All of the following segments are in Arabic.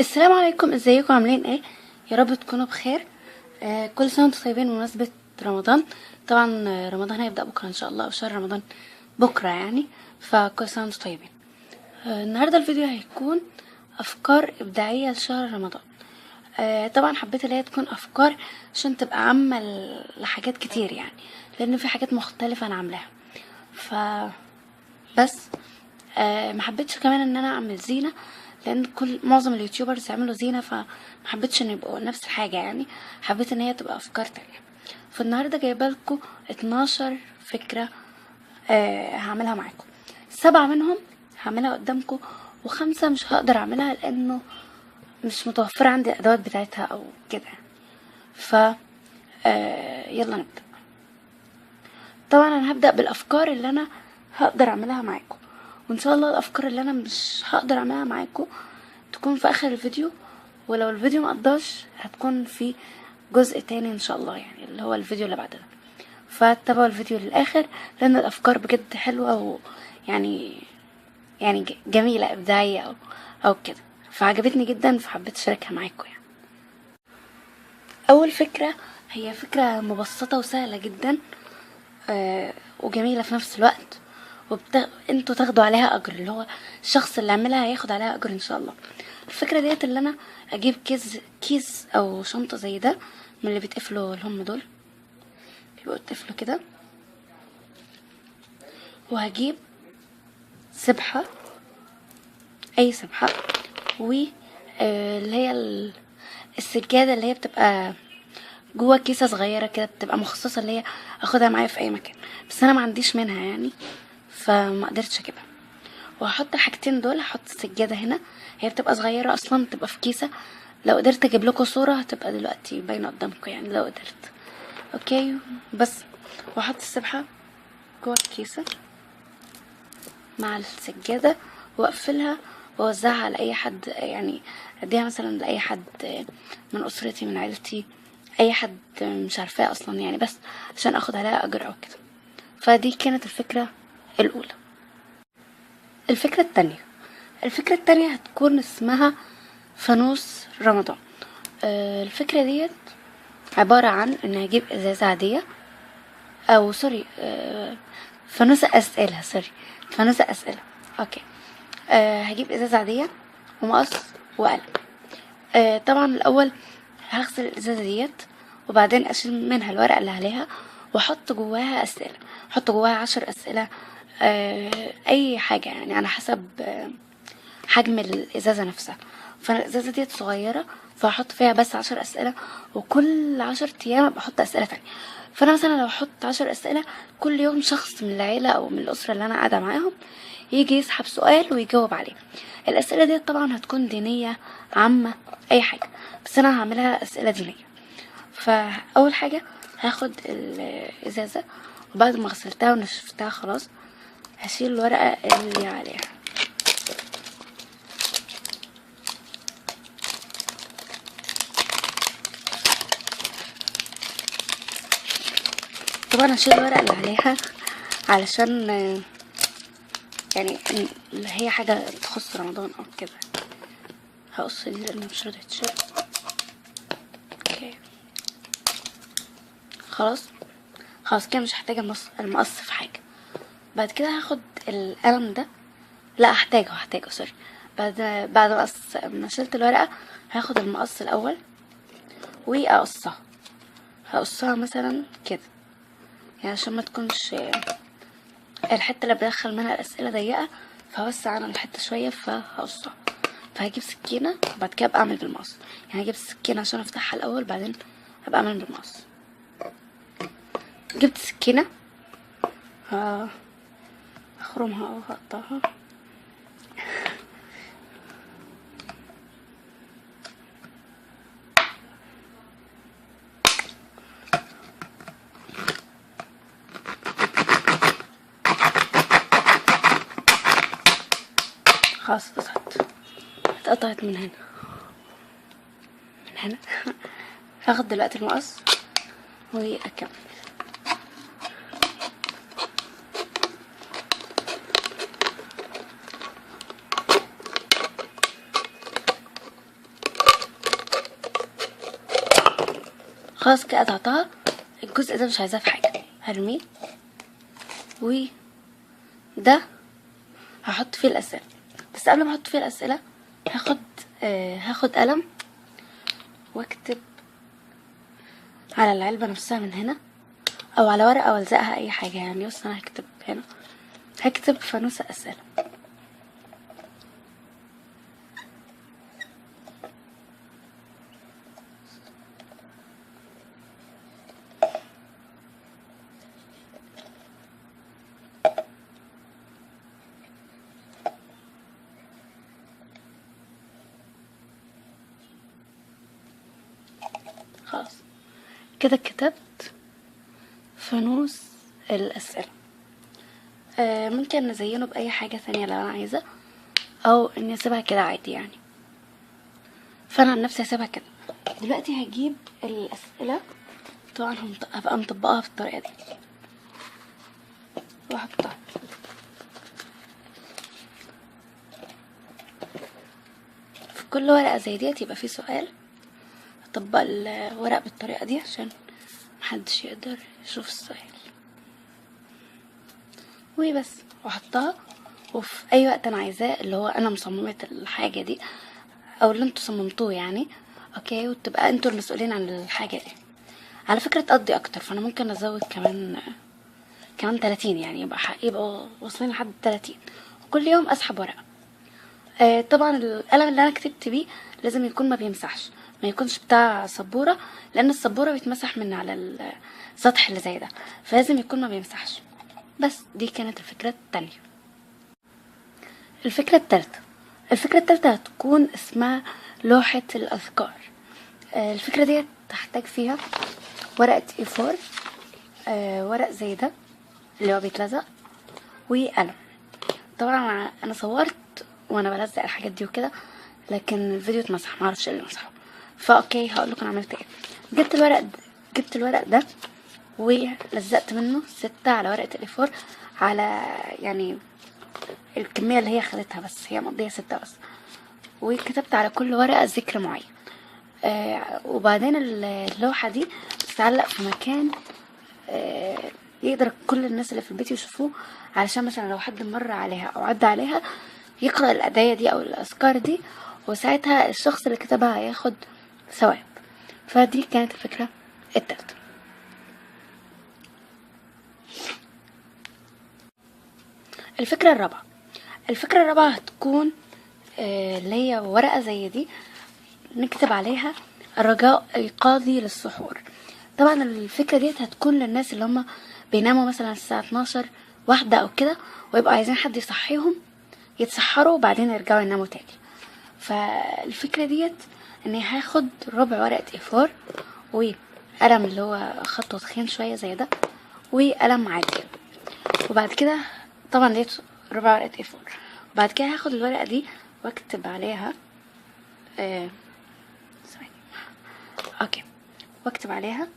السلام عليكم، ازيكم؟ عاملين ايه؟ يا رب تكونوا بخير. كل سنه وانتم طيبين بمناسبه رمضان. طبعا رمضان هيبدا بكره ان شاء الله، او شهر رمضان بكره يعني. فكل سنه وانتم طيبين. النهارده الفيديو هيكون افكار ابداعيه لشهر رمضان. طبعا حبيت اللي هي تكون افكار عشان تبقى عامه لحاجات كتير يعني، لان في حاجات مختلفه انا عاملاها. ف بس ما حبيتش كمان ان انا اعمل زينه، لان معظم اليوتيوبرز يعملوا زينه، فما حبيتش ان يبقوا نفس الحاجه يعني. حبيت ان هي تبقى افكار تانية. فالنهارده جايبه لكم 12 فكره هعملها معاكم. 7 منهم هعملها قدامكم، و5 مش هقدر اعملها لانه مش متوفره عندي الادوات بتاعتها او كده. ف يلا نبدا. طبعا انا هبدأ بالافكار اللي انا هقدر اعملها معاكم، وان شاء الله الافكار اللي انا مش هقدر اعملها معاكم تكون في اخر الفيديو، ولو الفيديو ما قضاش هتكون في جزء تاني ان شاء الله، يعني اللي هو الفيديو اللي بعد ده. فتابعوا الفيديو للاخر، لان الافكار بجد حلوة، ويعني جميلة ابداعية او كده، فعجبتني جدا، فحبيت اشاركها معاكم يعني. اول فكرة هي فكرة مبسطة وسهلة جدا، وجميلة في نفس الوقت، انتوا تاخدوا عليها اجر، اللي هو الشخص اللي عملها هياخد عليها اجر ان شاء الله. الفكرة ديت اللي انا اجيب كيس او شنطة زي ده، من اللي بيتقفلوا اللي هم دول، بيبقوا يتقفلوا كده. وهجيب سبحة، اي سبحة، و اللي هي السجادة اللي هي بتبقى جوه كيسة صغيرة كده، بتبقى مخصصة اللي هي اخدها معايا في اي مكان، بس انا ما عنديش منها يعني، فما قدرتش اجيبها. وهحط الحاجتين دول، هحط السجادة هنا، هي بتبقى صغيرة اصلا، بتبقى في كيسة. لو قدرت اجيب لكم صورة هتبقى دلوقتي باينة قدامكم يعني، لو قدرت. اوكي بس. واحط السبحة جوه الكيسة مع السجادة، واقفلها واوزعها على اي حد يعني، اديها مثلا لاي حد من اسرتي، من عيلتي، اي حد مش عارفاه اصلا يعني، بس عشان اخد عليها اجر او كده. فدي كانت الفكرة الاولى. الفكرة التانية هتكون اسمها فانوس رمضان. الفكرة ديت عبارة عن ان هجيب ازازة عادية، او سوري، فانوس اسئلة. اوكي. هجيب ازازة عادية ومقص وقلم. طبعا الاول هغسل الازازة ديت، وبعدين اشيل منها الورقة اللي عليها، واحط جواها اسئلة. احط جواها 10 اسئلة، اي حاجة يعني على حسب حجم الازازة نفسها. فانا الازازة ديت صغيرة، فهحط فيها بس 10 اسئلة، وكل 10 ايام بحط اسئلة تانية. فانا مثلا لو احط 10 اسئلة، كل يوم شخص من العيلة او من الاسرة اللي انا قاعدة معاهم يجي يسحب سؤال ويجاوب عليه. الاسئلة ديت طبعا هتكون دينية، عامة، اي حاجة، بس انا هعملها اسئلة دينية. فاول حاجة هاخد الازازة، وبعد ما غسلتها ونشفتها خلاص، هشيل الورقة اللي عليها. طبعا هشيل الورقة اللي عليها علشان يعني اللي هي حاجة تخص رمضان او كده. هقص دي لانها مش راضية تتشال. اوكي خلاص كده مش هحتاج المقص في حاجة. بعد كده هاخد القلم ده، لا هحتاجه سوري. بعد ما شلت الورقة، هاخد المقص الاول واقصها. هقصها مثلا كده يعني، عشان ما تكونش الحتة اللي بدخل منها الأسئلة ضيقة، فهوسع عنها الحتة شوية، فهقصها. فهجيب سكينة، وبعد كده ابقى اعمل بالمقص. يعني هجيب السكينة عشان افتحها الاول، بعدين هبقى اعمل بالمقص. جبت سكينة، هخرمها او هقطعها. خلاص اتقطعت من هنا هاخد دلوقتي المقص واكمل. خلاص كده قطعتها. الجزء ده مش عايزاه في حاجه، هرميه. وده هحط فيه الاسئله، بس قبل ما احط فيه الاسئله هاخد قلم واكتب على العلبه نفسها من هنا، او على ورقه والزقها اي حاجه يعني. بص انا هكتب هنا، هكتب فانوس اسئله. خلاص كده كتبت فانوس الاسئله. ممكن نزينه باي حاجه ثانيه لو انا عايزه، او اني اسيبها كده عادي يعني. فانا عن نفسي هسيبها كده. دلوقتي هجيب الاسئله، طبعا هبقى مطبقاها بالطريقه دي واحطها. في كل ورقه زي ديت يبقى في سؤال، هطبق الورق بالطريقه دي عشان محدش يقدر يشوف السؤال، وبس واحطها. وفي اي وقت انا عايزاه، اللي هو انا مصممه الحاجه دي او اللي انتوا صممتوه يعني، اوكي، وتبقى انتوا المسؤولين عن الحاجه دي. على فكره تقضي اكتر، فانا ممكن ازود كمان 30 يعني، يبقى واصلين لحد 30. وكل يوم اسحب ورقه. طبعا القلم اللي انا كتبت بيه لازم يكون ما بيمسحش، ما يكونش بتاع سبوره، لان السبوره بيتمسح من على السطح اللي زي ده، فلازم يكون ما بيمسحش. بس دي كانت الفكره التانية. الفكره التالتة هتكون اسمها لوحه الاذكار. الفكره دي تحتاج فيها ورقه A4، ورق زي ده اللي هو بيتلزق، وقلم. طبعا انا صورت وانا بلزق الحاجات دي وكده، لكن الفيديو اتمسح، معرفش ايه اللي مسحه. فاوكي هقول لكم عملت ايه. جبت الورق ده ولزقت منه 6 على ورقه الA4، على يعني الكميه اللي هي خدتها، بس هي مقضيه 6 بس. وكتبت على كل ورقه ذكر معين. وبعدين اللوحه دي بتتعلق في مكان يقدر كل الناس اللي في البيت يشوفوه، علشان مثلا لو حد مر عليها او عدى عليها يقرأ الأدعية دي او الأذكار دي، وساعتها الشخص اللي كتبها هياخد ثواب. فدي كانت الفكرة التالتة. الفكرة الرابعة هتكون اللي هي ورقة زي دي نكتب عليها الرجاء القاضي للسحور. طبعا الفكرة ديت هتكون للناس اللي هم بيناموا مثلا الساعة 12 واحدة او كده، ويبقوا عايزين حد يصحيهم يتسحروا وبعدين يرجعوا يناموا تاني. فالفكرة ديت اني هاخد ربع ورقة A4 وقلم اللي هو خطه تخين شوية زي ده، وقلم عادي. وبعد كده طبعا ديت ربع ورقة A4. وبعد كده هاخد الورقة دي واكتب عليها اوكي، واكتب عليها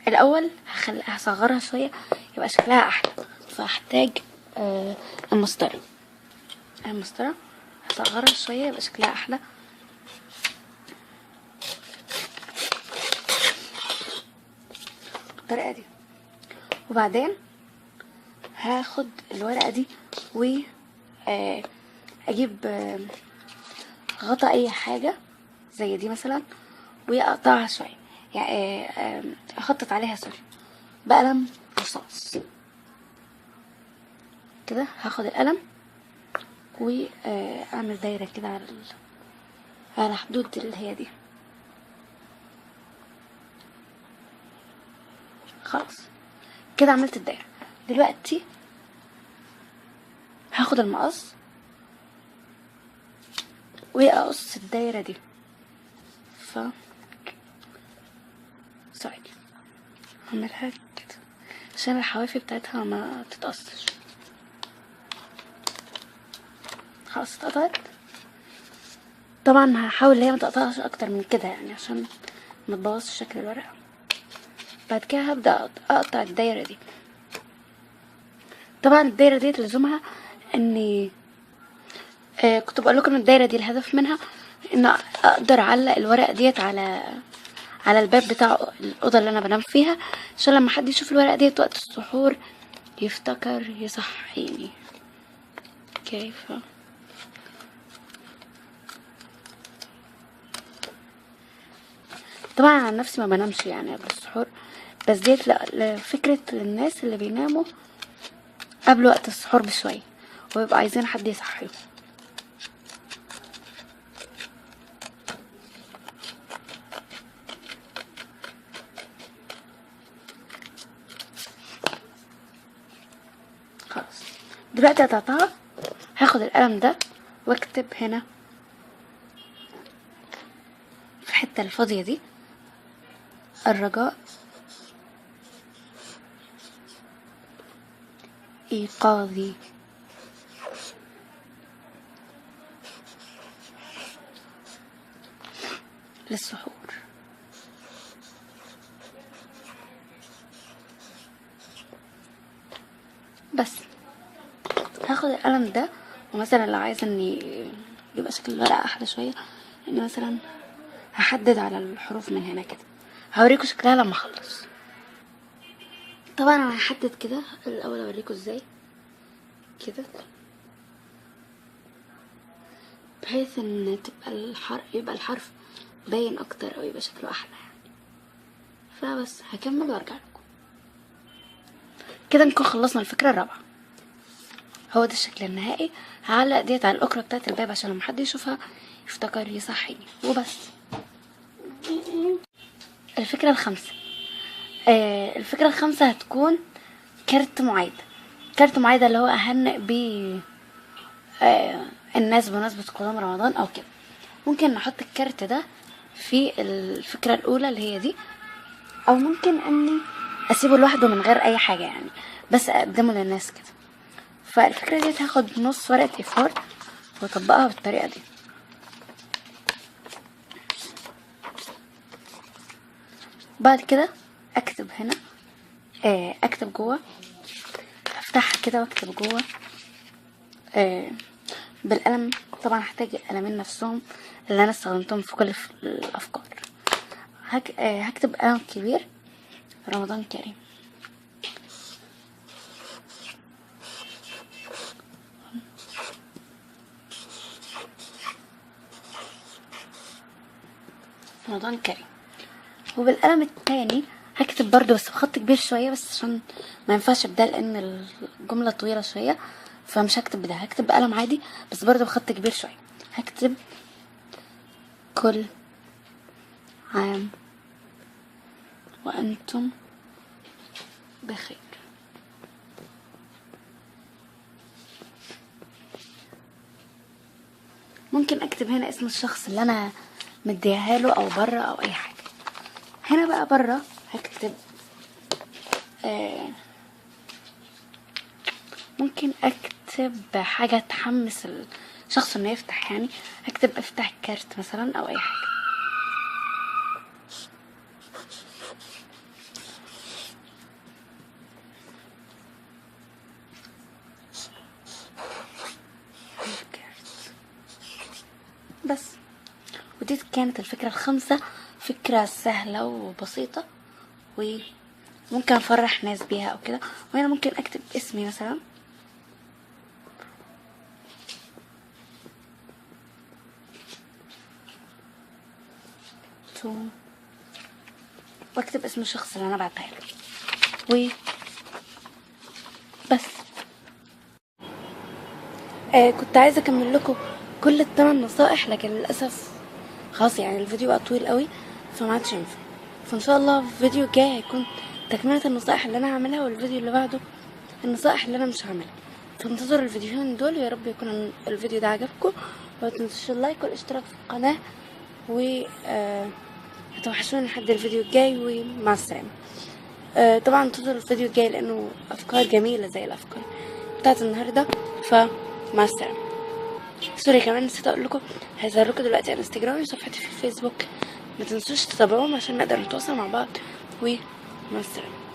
الاول هصغرها شويه يبقى شكلها احلى. فهحتاج المسطره هصغرها شويه يبقى شكلها احلى. بالطريقه دي. وبعدين هاخد الورقه دي و اجيب غطا اي حاجه زي دي مثلا، واقطعها شويه يعني، اخطط عليها سوري بقلم رصاص كده. هاخد القلم واعمل دايره كده على حدود اللي هي دي. خلاص كده عملت الدايره. دلوقتي هاخد المقص واقص الدايره دي. ثواني هعملها كده عشان الحوافي بتاعتها ما تتقصش. خلاص اتقطعت. طبعا هحاول ان هي ما تقطعش اكتر من كده يعني عشان ما تبوظش شكل الورقه. بعد كده هبدا اقطع الدايره دي. طبعا الدايره دي لزومها اني كنت بقول لكم الدايره دي الهدف منها ان اقدر اعلق الورق ديت على الباب بتاع الاوضه اللي انا بنام فيها، عشان لما حد يشوف الورقه ديت وقت السحور يفتكر يصحيني. كيف طبعا عن نفسي ما بنامش يعني قبل السحور، بس ديت فكرة للناس اللي بيناموا قبل وقت السحور بشوية ويبقى عايزين حد يصحيهم. خلاص دلوقتي قطعتها، هاخد القلم ده واكتب هنا في الحتة الفاضية دي الرجاء إيقاظي. للسحور. بس هاخد القلم ده، ومثلا لو عايزه ان يبقى شكل الورقه احلى شويه، ان مثلا هحدد على الحروف من هنا كده، هوريكم شكلها لما اخلص. طبعا انا هحدد كده الاول، اوريكم ازاي كده بحيث ان يبقى الحرف باين اكتر او يبقى شكله احلى يعني. فبس هكمل وارجع لكم. كده نكون خلصنا الفكره الرابعه. هو ده الشكل النهائي. هعلق ديت على الاكره بتاعت الباب عشان لما حد يشوفها يفتكر يصحيني وبس. الفكره الخامسه. الفكره الخامسه هتكون كارت معايده. كارت معايده اللي هو اهنئ بيه الناس بمناسبه قدوم رمضان او كده. ممكن نحط الكارت ده في الفكره الاولى اللي هي دي، او ممكن اني اسيبه لوحده من غير اي حاجه يعني، بس اقدمه للناس كده. فالفكره دي هاخد نص ورقه A4 واطبقها بالطريقه دي. بعد كده اكتب هنا، اكتب جوه، افتحها كده واكتب جوه بالقلم. طبعا هحتاج القلمين نفسهم اللي انا استخدمتهم في كل الافكار. هكتب قلم كبير رمضان كريم. رمضان كريم. وبالقلم التاني هكتب برضو بس بخط كبير شوية، بس عشان ما ينفعش بده لان الجملة طويلة شوية، فمش هكتب بده، هكتب بقلم عادي بس برضو بخط كبير شوية. هكتب كل عام وانتم بخير. ممكن اكتب هنا اسم الشخص اللي انا مديها له او بره او اي حاجه. هنا بقى بره هكتب ممكن اكتب حاجه تحمس الشخص انه يفتح، يعني هكتب افتح الكارت مثلا او اي حاجه. بس ودي كانت الفكرة الخامسة. فكرة سهلة وبسيطة وممكن افرح ناس بيها او كده. وهنا ممكن اكتب اسمي مثلا، واكتب اسم الشخص اللي انا بعتها له بس. كنت عايزة اكمل لكم كل ال8 نصائح، لكن للاسف خلاص يعني الفيديو بقى طويل قوي فما عادش ينفع. فان شاء الله في الفيديو الجاي هيكون تكمله النصائح اللي انا هعملها، والفيديو اللي بعده النصائح اللي انا مش هعملها. فانتظروا الفيديوهين دول، ويا رب يكون الفيديو ده عجبكم. وما تنسوش اللايك والاشتراك في القناه، و هتوحشوني لحد الفيديو الجاي، ومع السلامه. طبعا انتظروا الفيديو الجاي لانه افكار جميله زي الافكار بتاعت النهارده. فمع السلامه. سوري كمان نسيت اقول لكم، هيظهر لكم دلوقتي على انستجرام وصفحتي في الفيسبوك، ما تنسوش تتابعوهم عشان نقدر نتواصل مع بعض. ومع السلامه.